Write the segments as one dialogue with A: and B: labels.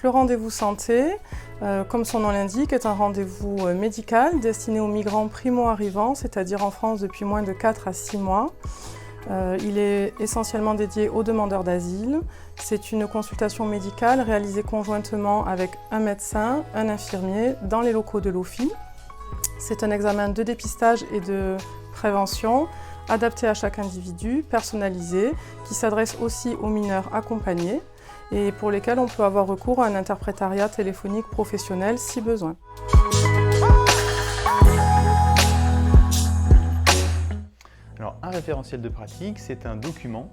A: Donc le rendez-vous santé, comme son nom l'indique, est un rendez-vous médical destiné aux migrants primo-arrivants, c'est-à-dire en France depuis moins de 4 à 6 mois. Il est essentiellement dédié aux demandeurs d'asile. C'est une consultation médicale réalisée conjointement avec un médecin, un infirmier dans les locaux de l'OFII. C'est un examen de dépistage et de prévention adapté à chaque individu, personnalisé, qui s'adresse aussi aux mineurs accompagnés et pour lesquels on peut avoir recours à un interprétariat téléphonique professionnel si besoin.
B: Alors, un référentiel de pratique, c'est un document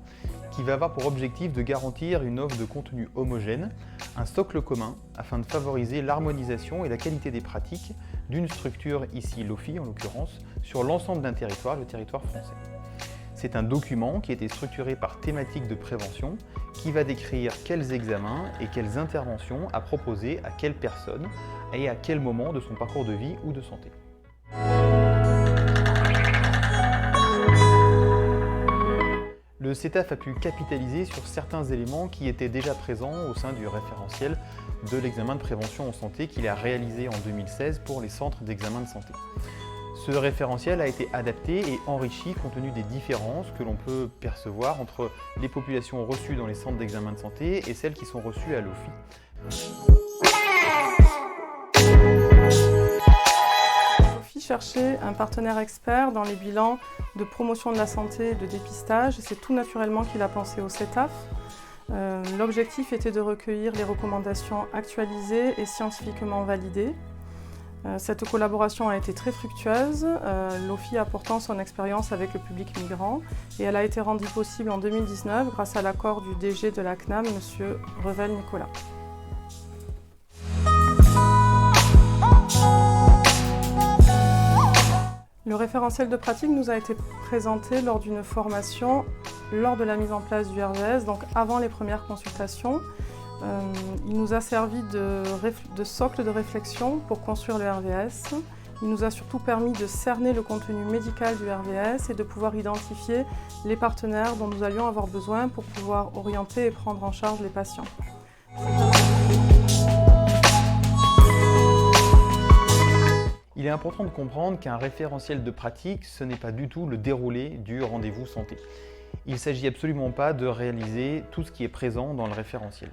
B: qui va avoir pour objectif de garantir une offre de contenu homogène, un socle commun, afin de favoriser l'harmonisation et la qualité des pratiques d'une structure, ici l'OFII en l'occurrence, sur l'ensemble d'un territoire, le territoire français. C'est un document qui a été structuré par thématique de prévention, qui va décrire quels examens et quelles interventions à proposer à quelle personne et à quel moment de son parcours de vie ou de santé. Le CETAF a pu capitaliser sur certains éléments qui étaient déjà présents au sein du référentiel de l'examen de prévention en santé qu'il a réalisé en 2016 pour les centres d'examen de santé. Ce référentiel a été adapté et enrichi compte tenu des différences que l'on peut percevoir entre les populations reçues dans les centres d'examen de santé et celles qui sont reçues à l'OFII.
A: L'OFII cherchait un partenaire expert dans les bilans de promotion de la santé et de dépistage. C'est tout naturellement qu'il a pensé au CETAF. L'objectif était de recueillir les recommandations actualisées et scientifiquement validées. Cette collaboration a été très fructueuse, l'OFII apportant son expérience avec le public migrant et elle a été rendue possible en 2019 grâce à l'accord du DG de la CNAM, M. Revel Nicolas. Le référentiel de pratique nous a été présenté lors d'une formation lors de la mise en place du RVS, donc avant les premières consultations. Il nous a servi de socle de réflexion pour construire le RVS. Il nous a surtout permis de cerner le contenu médical du RVS et de pouvoir identifier les partenaires dont nous allions avoir besoin pour pouvoir orienter et prendre en charge les patients.
B: Il est important de comprendre qu'un référentiel de pratique, ce n'est pas du tout le déroulé du rendez-vous santé. Il ne s'agit absolument pas de réaliser tout ce qui est présent dans le référentiel.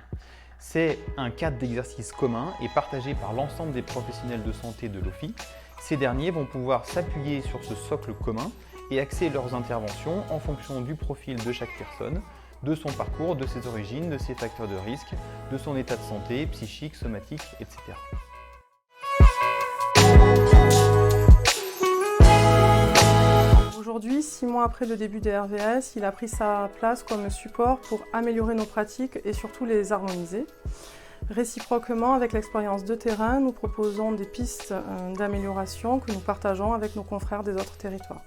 B: C'est un cadre d'exercice commun et partagé par l'ensemble des professionnels de santé de l'OFII. Ces derniers vont pouvoir s'appuyer sur ce socle commun et axer leurs interventions en fonction du profil de chaque personne, de son parcours, de ses origines, de ses facteurs de risque, de son état de santé, psychique, somatique, etc.
A: Aujourd'hui, 6 mois après le début des RVS, il a pris sa place comme support pour améliorer nos pratiques et surtout les harmoniser. Réciproquement, avec l'expérience de terrain, nous proposons des pistes d'amélioration que nous partageons avec nos confrères des autres territoires.